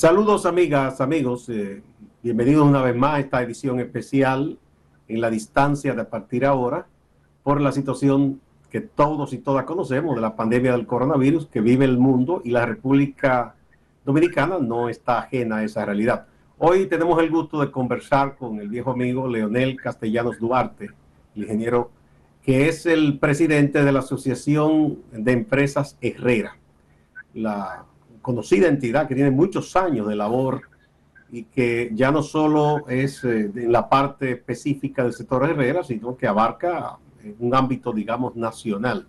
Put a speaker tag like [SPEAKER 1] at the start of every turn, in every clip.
[SPEAKER 1] Saludos amigas, amigos, bienvenidos una vez más a esta edición especial en la distancia de a partir ahora por la situación que todos y todas conocemos de la pandemia del coronavirus que vive el mundo y la República Dominicana no está ajena a esa realidad. Hoy tenemos el gusto de conversar con el viejo amigo Leonel Castellanos Duarte, el ingeniero que es el presidente de la Asociación de Empresas Herrera, la conocida entidad que tiene muchos años de labor y que ya no solo es en la parte específica del sector herrera, sino que abarca un ámbito, digamos, nacional.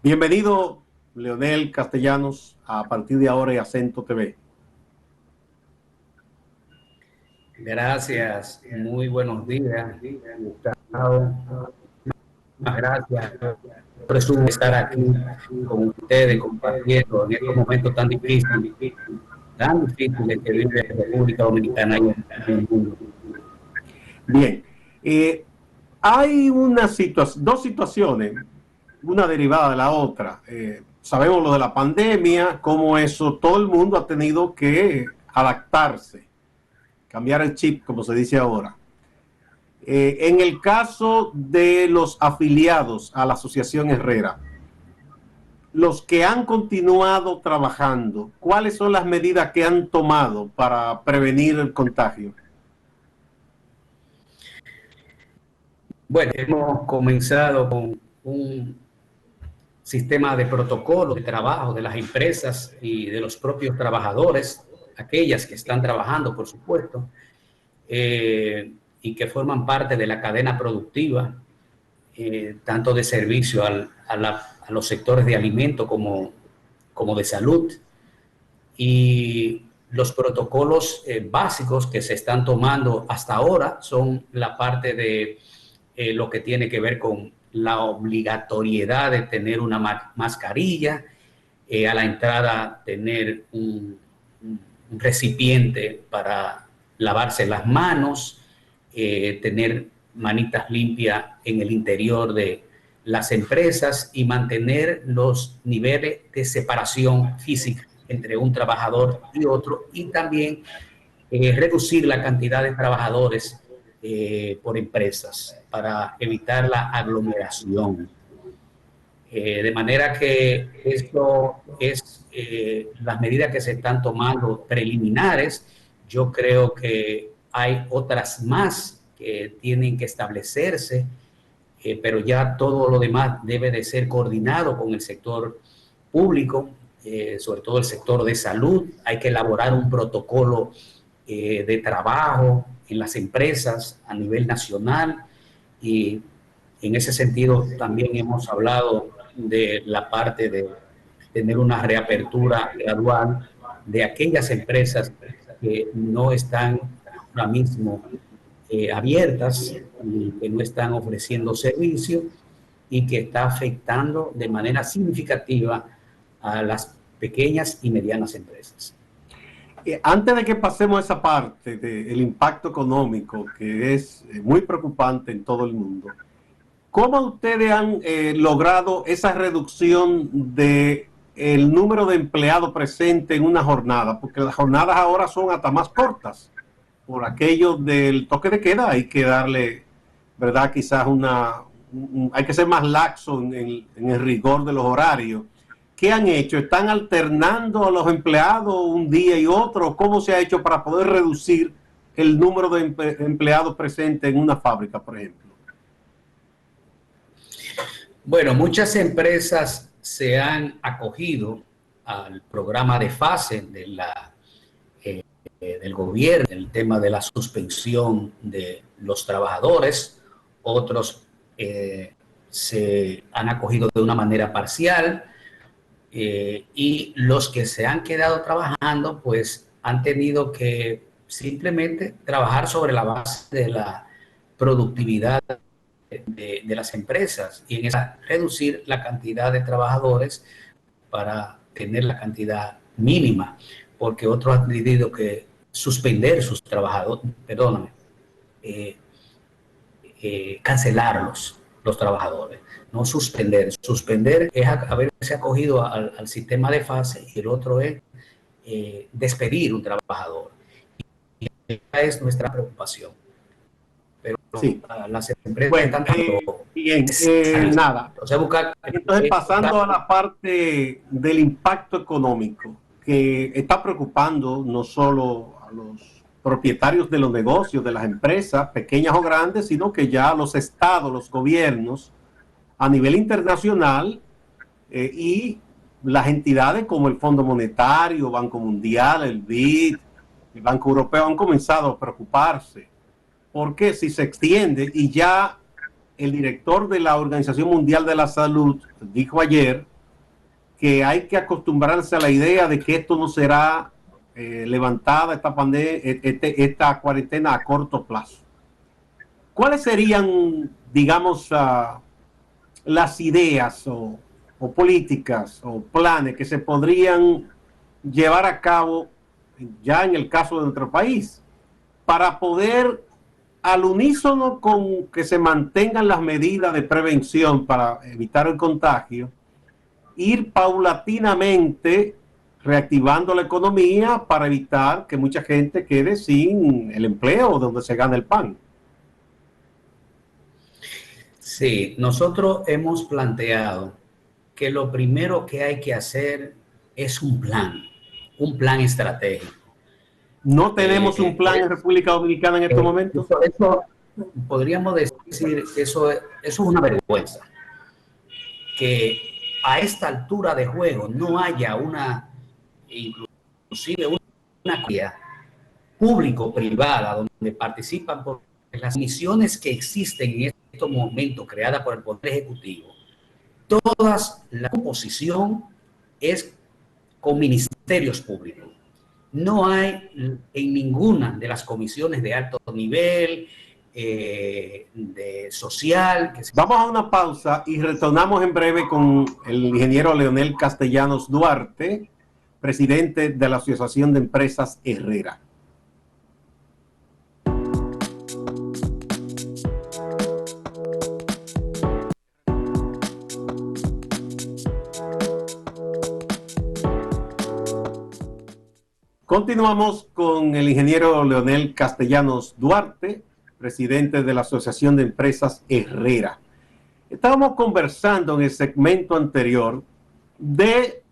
[SPEAKER 1] Bienvenido, Leonel Castellanos, a partir de ahora y Acento TV.
[SPEAKER 2] Gracias, muy buenos días, Gustavo. Muchas gracias. Presumo estar aquí con ustedes compartiendo en estos momentos tan difíciles que vive la República Dominicana y el mundo.
[SPEAKER 1] Bien, hay dos situaciones, una derivada de la otra. Sabemos lo de la pandemia, cómo eso, todo el mundo ha tenido que adaptarse, cambiar el chip, como se dice ahora. En el caso de los afiliados a la Asociación Herrera, los que han continuado trabajando, ¿cuáles son las medidas que han tomado para prevenir el contagio?
[SPEAKER 2] Bueno, hemos comenzado con un sistema de protocolo de trabajo de las empresas y de los propios trabajadores, aquellas que están trabajando, por supuesto, y que forman parte de la cadena productiva, tanto de servicio a los sectores de alimento como de salud. Y los protocolos básicos que se están tomando hasta ahora son la parte de lo que tiene que ver con la obligatoriedad de tener una mascarilla, a la entrada tener un recipiente para lavarse las manos, tener manitas limpias en el interior de las empresas y mantener los niveles de separación física entre un trabajador y otro, y también reducir la cantidad de trabajadores por empresas para evitar la aglomeración. De manera que esto es las medidas que se están tomando preliminares. Yo creo que hay otras más que tienen que establecerse, pero ya todo lo demás debe de ser coordinado con el sector público, sobre todo el sector de salud. Hay que elaborar un protocolo de trabajo en las empresas a nivel nacional, y en ese sentido también hemos hablado de la parte de tener una reapertura gradual de aquellas empresas que no están ahora mismo abiertas y que no están ofreciendo servicio y que está afectando de manera significativa a las pequeñas y medianas empresas.
[SPEAKER 1] Antes de que pasemos a esa parte del impacto económico, que es muy preocupante en todo el mundo, ¿cómo ustedes han logrado esa reducción del número de empleados presentes en una jornada? Porque las jornadas ahora son hasta más cortas. Por aquello del toque de queda hay que darle, ¿verdad? Quizás hay que ser más laxo en el rigor de los horarios. ¿Qué han hecho? ¿Están alternando a los empleados un día y otro? ¿Cómo se ha hecho para poder reducir el número de empleados presentes en una fábrica, por ejemplo?
[SPEAKER 2] Bueno, muchas empresas se han acogido al programa de fase del gobierno, el tema de la suspensión de los trabajadores. Otros se han acogido de una manera parcial. Y los que se han quedado trabajando, pues han tenido que simplemente trabajar sobre la base de la productividad de las empresas y en esa reducir la cantidad de trabajadores para tener la cantidad mínima, porque otros han tenido que suspender sus trabajadores, cancelar los trabajadores. No suspender. Suspender es haberse acogido al sistema de fase, y el otro es despedir un trabajador. Y esa es nuestra preocupación. Pero
[SPEAKER 1] Sí.
[SPEAKER 2] las empresas
[SPEAKER 1] Bueno,
[SPEAKER 2] están
[SPEAKER 1] bien, nada.
[SPEAKER 2] o sea, buscar,
[SPEAKER 1] Entonces, pasando a la parte del impacto económico, que está preocupando no solo a los propietarios de los negocios, de las empresas, pequeñas o grandes, sino que ya los estados, los gobiernos, a nivel internacional, y las entidades como el Fondo Monetario, Banco Mundial, el BID, el Banco Europeo han comenzado a preocuparse, porque si se extiende, y ya el director de la Organización Mundial de la Salud dijo ayer que hay que acostumbrarse a la idea de que esto no será levantada, esta pandemia, esta cuarentena a corto plazo. ¿Cuáles serían, digamos, las ideas o políticas o planes que se podrían llevar a cabo ya en el caso de nuestro país para poder, al unísono con que se mantengan las medidas de prevención para evitar el contagio, ir paulatinamente reactivando la economía para evitar que mucha gente quede sin el empleo donde se gana el pan?
[SPEAKER 2] Sí, nosotros hemos planteado que lo primero que hay que hacer es un plan estratégico.
[SPEAKER 1] ¿No tenemos un plan en República Dominicana en estos momentos?
[SPEAKER 2] Eso podríamos decir que eso es una vergüenza. Que a esta altura de juego no haya inclusive una público-privada donde participan por las misiones que existen en estos momentos creadas por el Poder Ejecutivo. Todas la composición es con ministerios públicos. No hay en ninguna de las comisiones de alto nivel, de social.
[SPEAKER 1] Vamos a una pausa y retornamos en breve con el ingeniero Leonel Castellanos Duarte, presidente de la Asociación de Empresas Herrera. Continuamos con el ingeniero Leonel Castellanos Duarte, presidente de la Asociación de Empresas Herrera. Estábamos conversando en el segmento anterior de,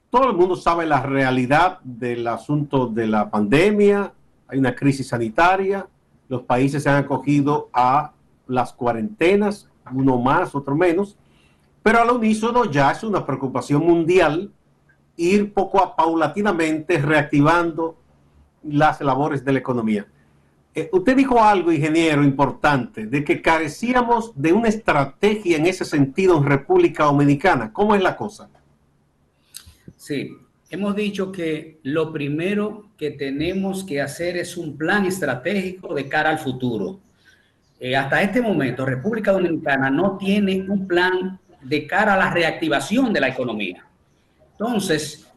[SPEAKER 1] todo el mundo sabe la realidad del asunto de la pandemia, hay una crisis sanitaria, los países se han acogido a las cuarentenas, uno más, otro menos, pero al unísono ya es una preocupación mundial ir paulatinamente reactivando las labores de la economía. Usted dijo algo, ingeniero, importante, de que carecíamos de una estrategia en ese sentido en República Dominicana. ¿Cómo es la cosa?
[SPEAKER 2] Sí, hemos dicho que lo primero que tenemos que hacer es un plan estratégico de cara al futuro. Hasta este momento, República Dominicana no tiene un plan de cara a la reactivación de la economía. Entonces,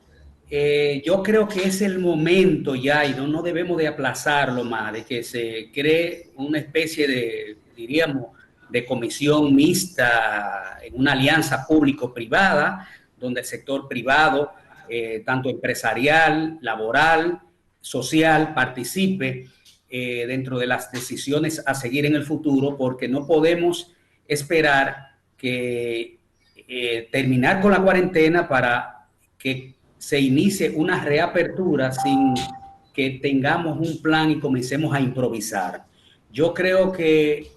[SPEAKER 2] yo creo que es el momento ya, y no debemos de aplazarlo más, de que se cree una especie de, diríamos, de comisión mixta, en una alianza público-privada, donde el sector privado, tanto empresarial, laboral, social, participe dentro de las decisiones a seguir en el futuro, porque no podemos esperar que terminar con la cuarentena para que se inicie una reapertura sin que tengamos un plan y comencemos a improvisar. Yo creo que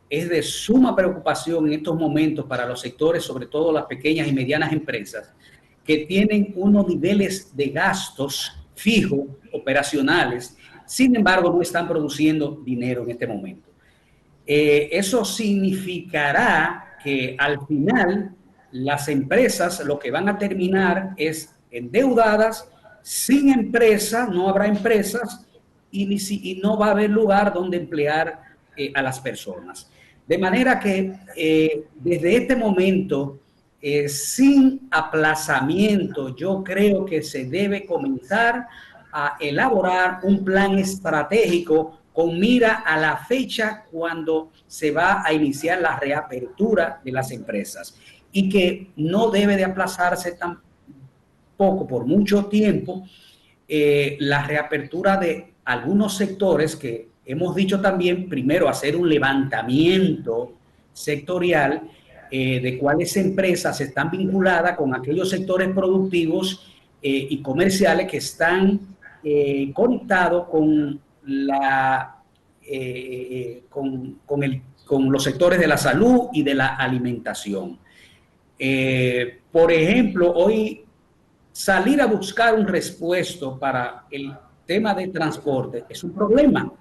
[SPEAKER 2] es de suma preocupación en estos momentos para los sectores, sobre todo las pequeñas y medianas empresas, que tienen unos niveles de gastos fijos, operacionales, sin embargo no están produciendo dinero en este momento. Eso significará que al final las empresas lo que van a terminar es endeudadas, sin empresa, no habrá empresas y no va a haber lugar donde emplear a las personas. De manera que desde este momento, sin aplazamiento, yo creo que se debe comenzar a elaborar un plan estratégico con mira a la fecha cuando se va a iniciar la reapertura de las empresas y que no debe de aplazarse tampoco por mucho tiempo, la reapertura de algunos sectores que hemos dicho también, primero hacer un levantamiento sectorial de cuáles empresas están vinculadas con aquellos sectores productivos y comerciales que están conectados con con los sectores de la salud y de la alimentación. Por ejemplo, hoy salir a buscar un repuesto para el tema de transporte es un problema,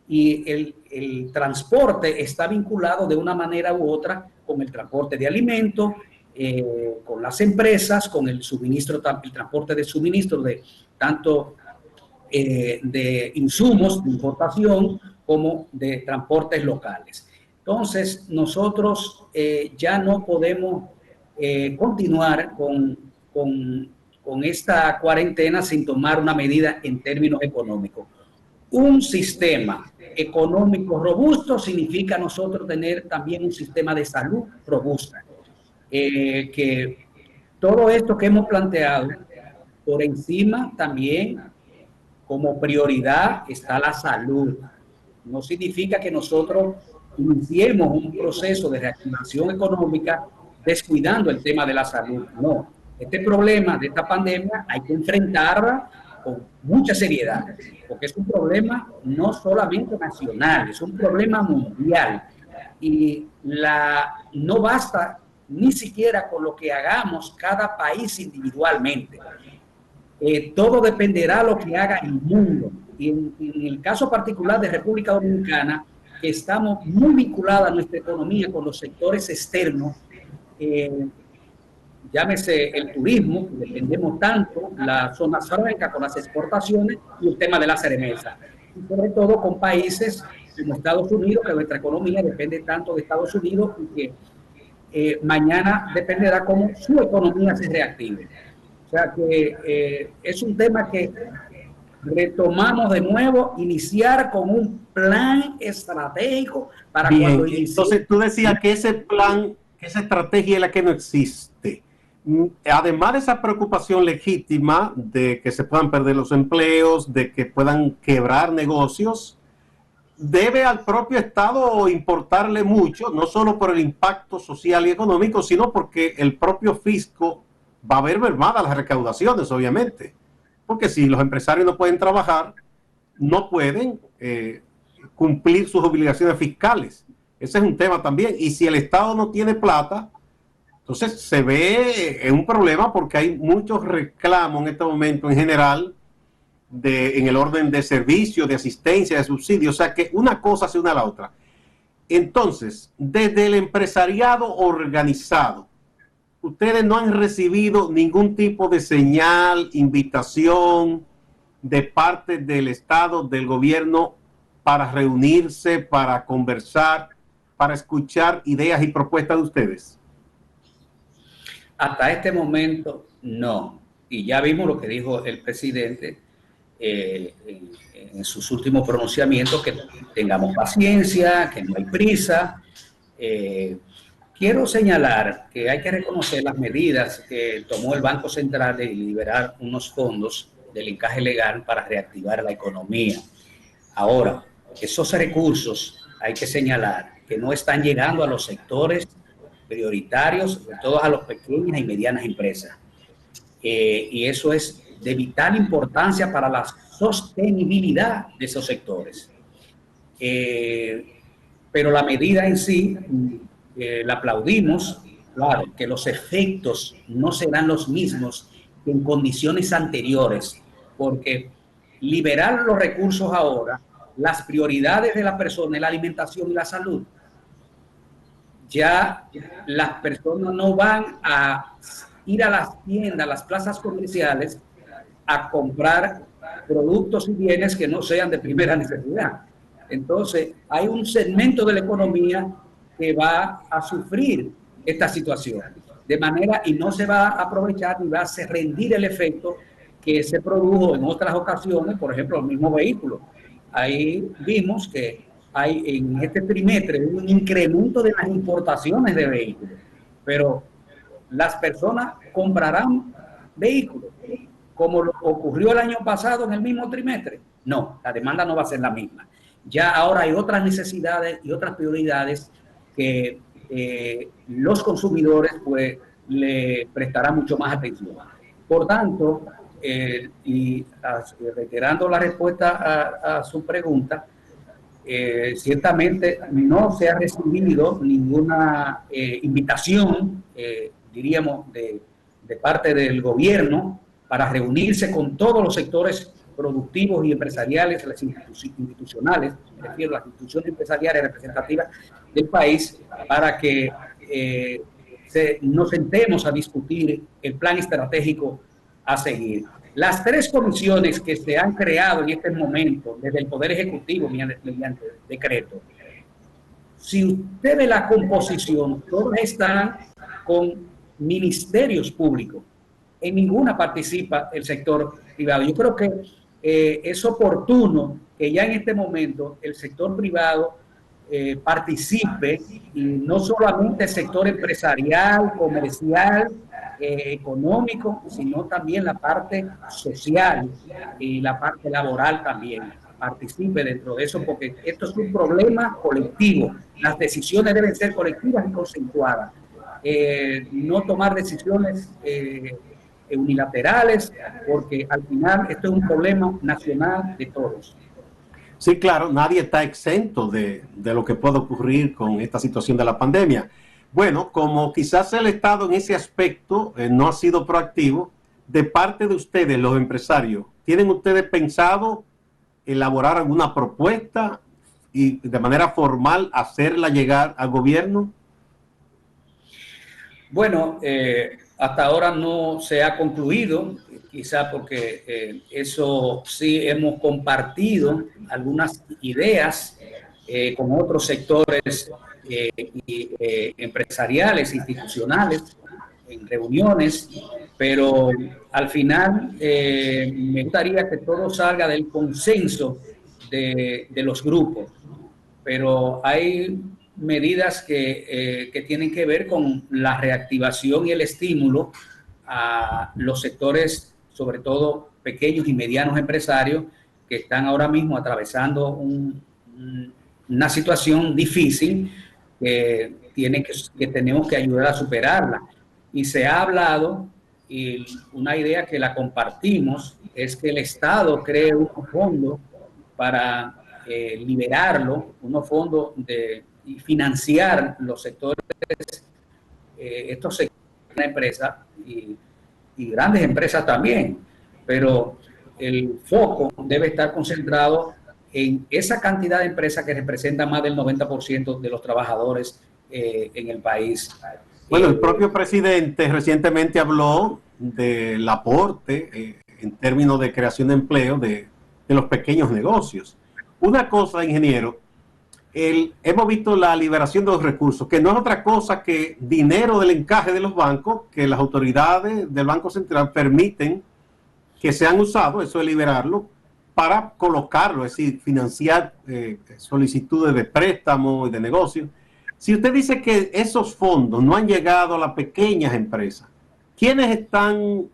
[SPEAKER 2] y el transporte está vinculado de una manera u otra con el transporte de alimentos, con las empresas, con el suministro, el transporte de suministro de tanto de insumos de importación como de transportes locales. Entonces, nosotros ya no podemos continuar con esta cuarentena sin tomar una medida en términos económicos. Un sistema económico robusto significa nosotros tener también un sistema de salud robusto. Que todo esto que hemos planteado, por encima también como prioridad está la salud. No significa que nosotros iniciemos un proceso de reactivación económica descuidando el tema de la salud. No, este problema de esta pandemia hay que enfrentarla con mucha seriedad, porque es un problema no solamente nacional, es un problema mundial. Y no basta ni siquiera con lo que hagamos cada país individualmente. Todo dependerá de lo que haga el mundo. Y en el caso particular de República Dominicana, que estamos muy vinculados a nuestra economía con los sectores externos, llámese el turismo, que dependemos tanto, la zona franca con las exportaciones y el tema de las remesas. Y sobre todo con países como Estados Unidos, que nuestra economía depende tanto de Estados Unidos y que mañana dependerá cómo su economía se reactive. O sea que es un tema que retomamos de nuevo, iniciar con un plan estratégico para
[SPEAKER 1] bien,
[SPEAKER 2] cuando
[SPEAKER 1] inicie. Entonces tú decías que ese plan, que esa estrategia es la que no existe. Además de esa preocupación legítima de que se puedan perder los empleos, de que puedan quebrar negocios, debe al propio Estado importarle mucho, no solo por el impacto social y económico, sino porque el propio fisco va a ver mermadas las recaudaciones, obviamente. Porque si los empresarios no pueden trabajar, no pueden cumplir sus obligaciones fiscales. Ese es un tema también. Y si el Estado no tiene plata, entonces se ve un problema porque hay muchos reclamos en este momento en general en el orden de servicio, de asistencia, de subsidio. O sea que una cosa se une a la otra. Entonces, desde el empresariado organizado, ustedes no han recibido ningún tipo de señal, invitación de parte del Estado, del gobierno, para reunirse, para conversar, para escuchar ideas y propuestas de ustedes.
[SPEAKER 2] Hasta este momento, no. Y ya vimos lo que dijo el presidente en sus últimos pronunciamientos, que tengamos paciencia, que no hay prisa. Quiero señalar que hay que reconocer las medidas que tomó el Banco Central de liberar unos fondos del encaje legal para reactivar la economía. Ahora, esos recursos hay que señalar que no están llegando a los sectores prioritarios, sobre todo a las pequeñas y medianas empresas. Y eso es de vital importancia para la sostenibilidad de esos sectores. Pero la medida en sí, la aplaudimos, claro, que los efectos no serán los mismos que en condiciones anteriores, porque liberar los recursos ahora, las prioridades de la persona es la alimentación y la salud. Ya las personas no van a ir a las tiendas, a las plazas comerciales, a comprar productos y bienes que no sean de primera necesidad. Entonces, hay un segmento de la economía que va a sufrir esta situación, de manera y no se va a aprovechar ni va a hacer rendir el efecto que se produjo en otras ocasiones, por ejemplo, los mismos vehículos. Ahí vimos que hay en este trimestre un incremento de las importaciones de vehículos, pero las personas comprarán vehículos. como lo ocurrió el año pasado en el mismo trimestre? No, la demanda no va a ser la misma. Ya ahora hay otras necesidades y otras prioridades que los consumidores pues le prestarán mucho más atención. Por tanto, reiterando la respuesta a su pregunta, ciertamente no se ha recibido ninguna invitación, diríamos, de parte del gobierno para reunirse con todos los sectores productivos y empresariales, las institucionales, me refiero a las instituciones empresariales representativas del país, para que nos sentemos a discutir el plan estratégico a seguir. Las 3 comisiones que se han creado en este momento desde el Poder Ejecutivo mediante decreto, si usted ve la composición, todas están con ministerios públicos. En ninguna participa el sector privado. Yo creo que es oportuno que ya en este momento el sector privado participe, y no solamente el sector empresarial, comercial, económico, sino también la parte social y la parte laboral también participe dentro de eso, porque esto es un problema colectivo. Las decisiones deben ser colectivas y consensuadas. No tomar decisiones unilaterales, porque al final esto es un problema nacional de todos.
[SPEAKER 1] Sí, claro, nadie está exento de lo que puede ocurrir con esta situación de la pandemia. Bueno, como quizás el Estado en ese aspecto no ha sido proactivo, de parte de ustedes, los empresarios, ¿tienen ustedes pensado elaborar alguna propuesta y de manera formal hacerla llegar al gobierno?
[SPEAKER 2] Bueno, hasta ahora no se ha concluido, quizá porque eso sí hemos compartido algunas ideas con otros sectores empresariales, institucionales, en reuniones, pero al final me gustaría que todo salga del consenso de los grupos, pero hay medidas que tienen que ver con la reactivación y el estímulo a los sectores, sobre todo pequeños y medianos empresarios, que están ahora mismo atravesando una situación difícil que tenemos que ayudar a superarla. Y se ha hablado, y una idea que la compartimos, es que el Estado cree un fondo para liberarlo, unos fondos y financiar los sectores, estos sectores de empresas y grandes empresas también, pero el foco debe estar concentrado en esa cantidad de empresas que representa más del 90% de los trabajadores en el país.
[SPEAKER 1] Bueno, el propio presidente recientemente habló del aporte en términos de creación de empleo de los pequeños negocios. Una cosa, ingeniero, hemos visto la liberación de los recursos, que no es otra cosa que dinero del encaje de los bancos, que las autoridades del Banco Central permiten que sean usados, eso es liberarlo, para colocarlo, es decir, financiar solicitudes de préstamo y de negocio. Si usted dice que esos fondos no han llegado a las pequeñas empresas, ¿quiénes están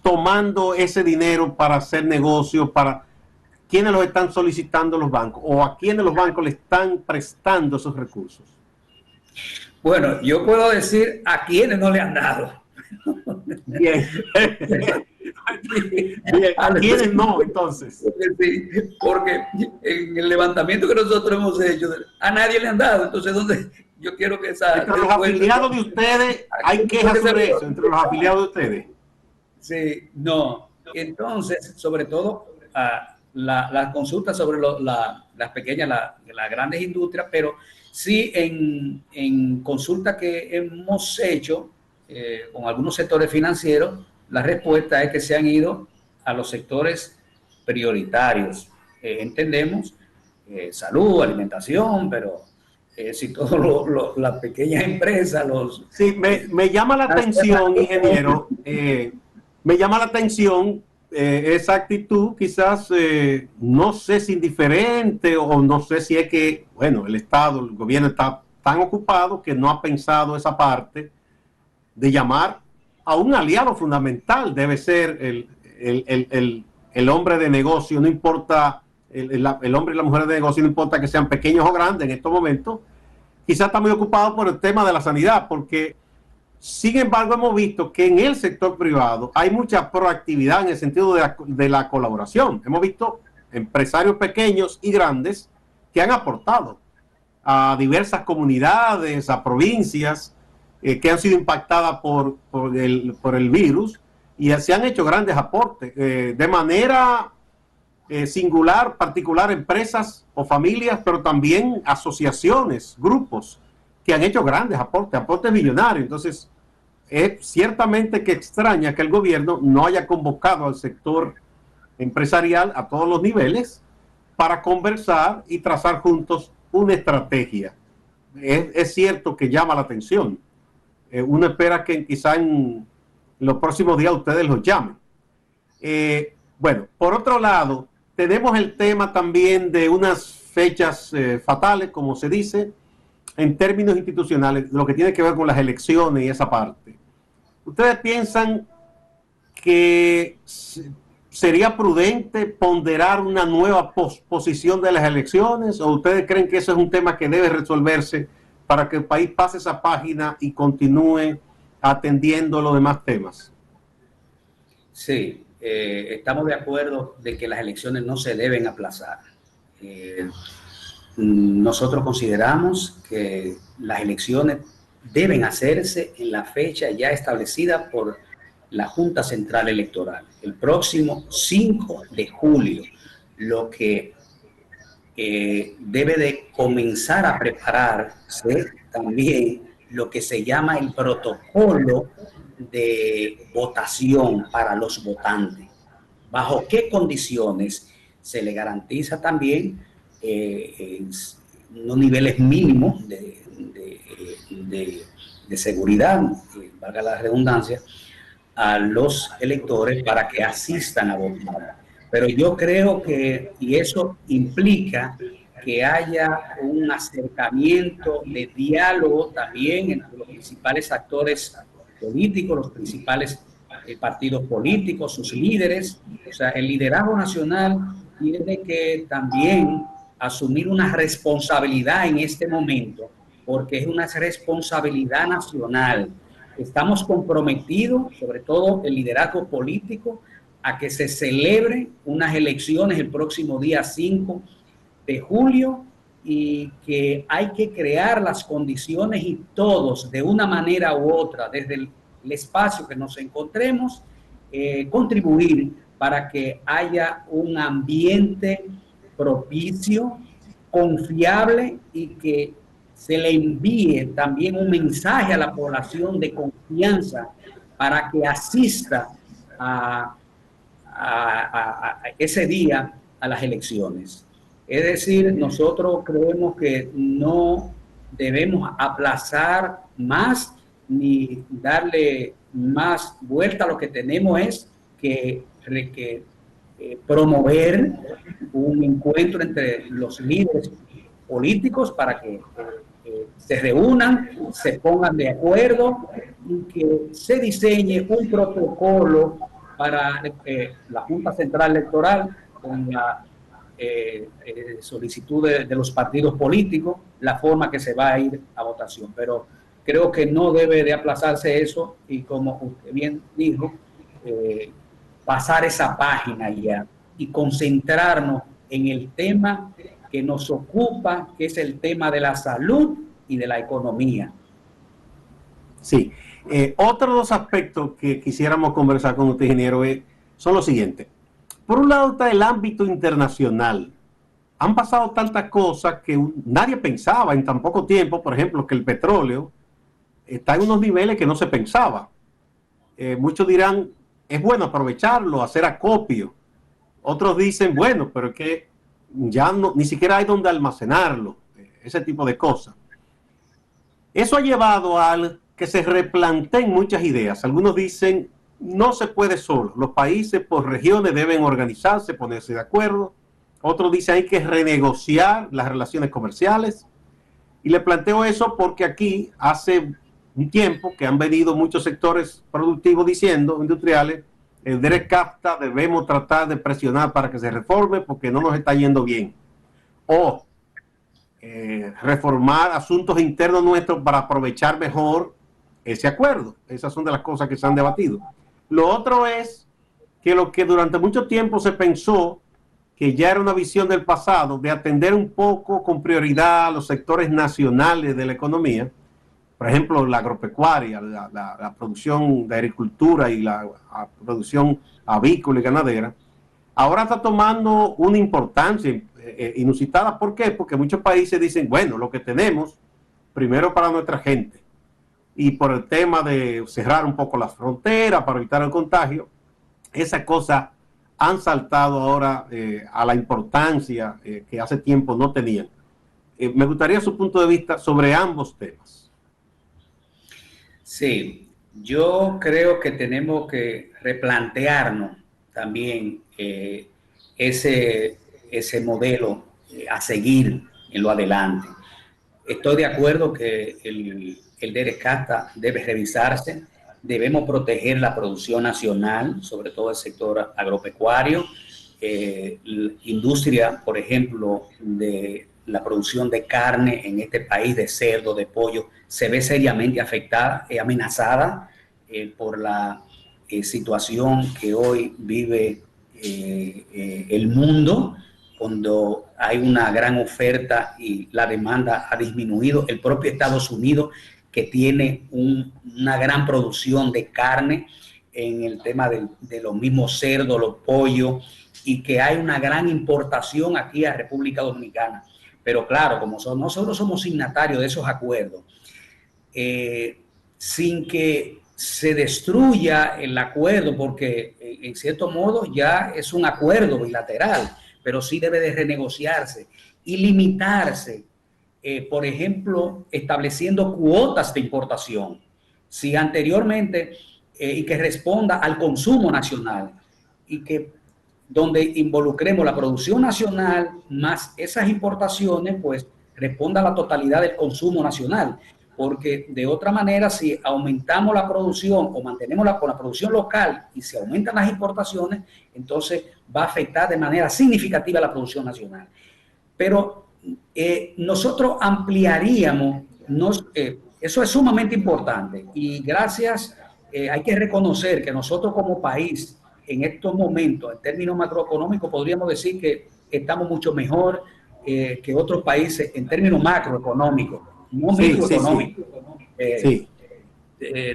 [SPEAKER 1] tomando ese dinero para hacer negocios? ¿Quiénes los están solicitando los bancos? ¿O a quiénes los bancos le están prestando esos recursos?
[SPEAKER 2] Bueno, yo puedo decir a quiénes no le han dado.
[SPEAKER 1] Bien. Bien. ¿A quiénes no, entonces?
[SPEAKER 2] Sí, porque en el levantamiento que nosotros hemos hecho, a nadie le han dado. Entonces, ¿dónde? Yo quiero que esa...
[SPEAKER 1] Entre los afiliados de ustedes, hay quejas sobre eso, entre los afiliados de ustedes.
[SPEAKER 2] Sí, no. Entonces, sobre todo, las consultas sobre las pequeñas, las grandes industrias, pero sí en consultas que hemos hecho con algunos sectores financieros, la respuesta es que se han ido a los sectores prioritarios. Entendemos salud, alimentación, pero si todas las pequeñas empresas,
[SPEAKER 1] Sí, me llama la atención, ingeniero, me llama la atención esa actitud, quizás, no sé si indiferente o no sé si es que, bueno, el Estado, el gobierno está tan ocupado que no ha pensado esa parte de llamar a un aliado fundamental debe ser el hombre de negocio, no importa, el hombre y la mujer de negocio, no importa que sean pequeños o grandes en estos momentos. Quizás está muy ocupado por el tema de la sanidad, porque sin embargo hemos visto que en el sector privado hay mucha proactividad en el sentido de la colaboración. Hemos visto empresarios pequeños y grandes que han aportado a diversas comunidades, a provincias que han sido impactadas por el virus, y se han hecho grandes aportes de manera singular, particular, empresas o familias, pero también asociaciones, grupos que han hecho grandes aportes millonarios. Entonces, es ciertamente que extraña que el gobierno no haya convocado al sector empresarial a todos los niveles para conversar y trazar juntos una estrategia. Es cierto que llama la atención. Uno espera que quizá en los próximos días ustedes los llamen. Bueno, por otro lado, tenemos el tema también de unas fechas fatales, como se dice, en términos institucionales, lo que tiene que ver con las elecciones y esa parte. ¿Ustedes piensan que sería prudente ponderar una nueva posposición de las elecciones, o ustedes creen que eso es un tema que debe resolverse para que el país pase esa página y continúe atendiendo los demás temas?
[SPEAKER 2] Sí, estamos de acuerdo de que las elecciones no se deben aplazar. Nosotros consideramos que las elecciones deben hacerse en la fecha ya establecida por la Junta Central Electoral, el próximo 5 de julio, lo que debe de comenzar a prepararse también lo que se llama el protocolo de votación para los votantes. ¿Bajo qué condiciones se le garantiza también unos niveles mínimos de seguridad, valga la redundancia, a los electores para que asistan a votar? Pero yo creo que, y eso implica que haya un acercamiento de diálogo también entre los principales actores políticos, los principales partidos políticos, sus líderes. O sea, el liderazgo nacional tiene que también asumir una responsabilidad en este momento, porque es una responsabilidad nacional. Estamos comprometidos, sobre todo el liderazgo político, a que se celebren unas elecciones el próximo día 5 de julio, y que hay que crear las condiciones y todos, de una manera u otra, desde el espacio que nos encontremos, contribuir para que haya un ambiente propicio, confiable, y que se le envíe también un mensaje a la población de confianza para que asista a ese día a las elecciones. Es decir, nosotros creemos que no debemos aplazar más ni darle más vuelta. Lo que tenemos es que promover un encuentro entre los líderes políticos para que se reúnan, se pongan de acuerdo y que se diseñe un protocolo para la Junta Central Electoral, con la solicitud de los partidos políticos, la forma que se va a ir a votación. Pero creo que no debe de aplazarse eso, y como usted bien dijo, pasar esa página ya y concentrarnos en el tema que nos ocupa, que es el tema de la salud y de la economía.
[SPEAKER 1] Sí. Otros dos aspectos que quisiéramos conversar con usted, ingeniero, son los siguientes. Por un lado está el ámbito internacional. Han pasado tantas cosas que nadie pensaba en tan poco tiempo. Por ejemplo, que el petróleo está en unos niveles que no se pensaba. Muchos dirán, es bueno aprovecharlo, hacer acopio. Otros dicen, bueno, pero es que ya no, ni siquiera hay donde almacenarlo. Ese tipo de cosas. Eso ha llevado a que se replanteen muchas ideas. Algunos dicen, no se puede solo. Los países por regiones deben organizarse, ponerse de acuerdo. Otros dicen, hay que renegociar las relaciones comerciales. Y le planteo eso porque aquí, hace un tiempo que han venido muchos sectores productivos diciendo, industriales, el Derek CAFTA debemos tratar de presionar para que se reforme porque no nos está yendo bien. O reformar asuntos internos nuestros para aprovechar mejor ese acuerdo. Esas son de las cosas que se han debatido. Lo otro es que lo que durante mucho tiempo se pensó que ya era una visión del pasado, de atender un poco con prioridad a los sectores nacionales de la economía, por ejemplo, la agropecuaria, la producción de agricultura y la producción avícola y ganadera, ahora está tomando una importancia inusitada. ¿Por qué? Porque muchos países dicen, bueno, lo que tenemos, primero para nuestra gente, y por el tema de cerrar un poco las fronteras para evitar el contagio, esas cosas han saltado ahora a la importancia que hace tiempo no tenían. Me gustaría su punto de vista sobre ambos temas.
[SPEAKER 2] Sí, yo creo que tenemos que replantearnos también ese modelo a seguir en lo adelante. Estoy de acuerdo que el DERECATA debe revisarse. Debemos proteger la producción nacional, sobre todo el sector agropecuario. Industria, por ejemplo, de la producción de carne en este país, de cerdo, de pollo, se ve seriamente afectada, amenazada por la situación que hoy vive el mundo, cuando hay una gran oferta y la demanda ha disminuido. El propio Estados Unidos, que tiene una gran producción de carne en el tema de los mismos cerdos, los pollos, y que hay una gran importación aquí a República Dominicana. Pero claro, como nosotros somos signatarios de esos acuerdos, sin que se destruya el acuerdo, porque en cierto modo ya es un acuerdo bilateral, pero sí debe de renegociarse y limitarse, por ejemplo, estableciendo cuotas de importación. Si anteriormente, y que responda al consumo nacional, y que donde involucremos la producción nacional más esas importaciones, pues responda a la totalidad del consumo nacional. Porque de otra manera, si aumentamos la producción o mantenemos con la producción local y se aumentan las importaciones, entonces va a afectar de manera significativa la producción nacional. Pero nosotros ampliaríamos, eso es sumamente importante, y gracias, hay que reconocer que nosotros como país, en estos momentos, en términos macroeconómicos, podríamos decir que estamos mucho mejor que otros países en términos macroeconómicos, no microeconómicos.
[SPEAKER 1] Sí.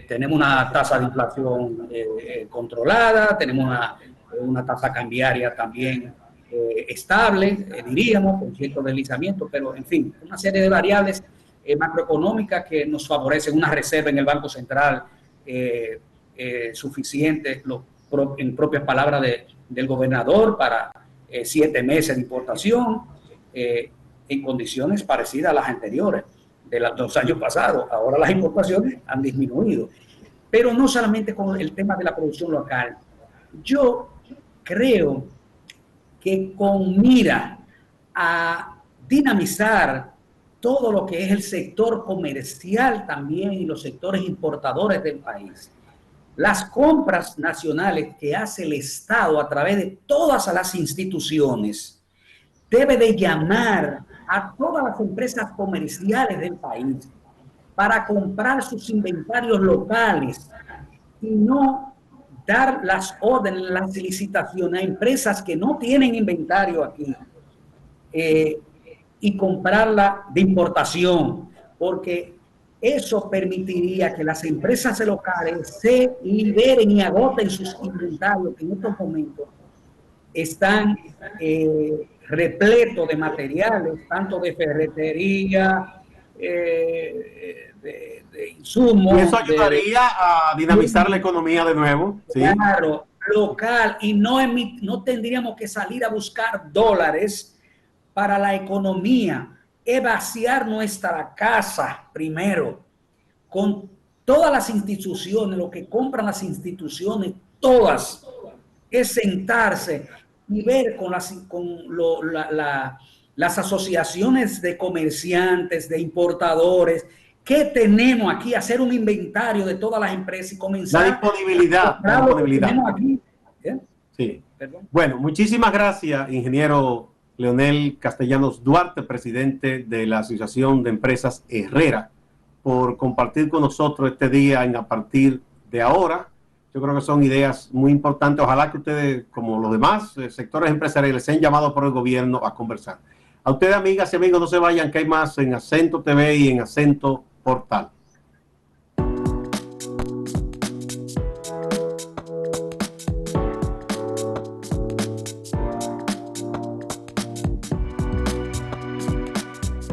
[SPEAKER 2] Tenemos una tasa de inflación controlada, tenemos una tasa cambiaria también estable, diríamos, con cierto deslizamiento, pero en fin, una serie de variables macroeconómicas que nos favorecen, una reserva en el Banco Central suficiente, en propias palabras del gobernador, para 7 meses de importación, en condiciones parecidas a las anteriores de los 2 años pasados. Ahora las importaciones han disminuido. Pero no solamente con el tema de la producción local. Yo creo que con mira a dinamizar todo lo que es el sector comercial también y los sectores importadores del país, las compras nacionales que hace el Estado a través de todas las instituciones, debe de llamar a todas las empresas comerciales del país para comprar sus inventarios locales y no dar las órdenes, las licitaciones a empresas que no tienen inventario aquí y comprarla de importación, porque eso permitiría que las empresas locales se liberen y agoten sus inventarios, que en estos momentos están repletos de materiales, tanto de ferretería, de insumos.
[SPEAKER 1] Y eso ayudaría a dinamizar la economía de nuevo.
[SPEAKER 2] Claro, ¿sí? Local, y no tendríamos que salir a buscar dólares para la economía, es vaciar nuestra casa primero, con todas las instituciones, lo que compran las instituciones, todas, es sentarse y ver con las asociaciones de comerciantes, de importadores, ¿Qué tenemos aquí? Hacer un inventario de todas las empresas y comenzar.
[SPEAKER 1] La disponibilidad.
[SPEAKER 2] La disponibilidad. Tenemos aquí.
[SPEAKER 1] Sí. Bueno, muchísimas gracias, ingeniero Leonel Castellanos Duarte, presidente de la Asociación de Empresas Herrera, por compartir con nosotros este día a partir de ahora. Yo creo que son ideas muy importantes. Ojalá que ustedes, como los demás sectores empresariales, sean llamados por el gobierno a conversar. A ustedes, amigas y amigos, no se vayan, que hay más en Acento TV y en Acento Portal.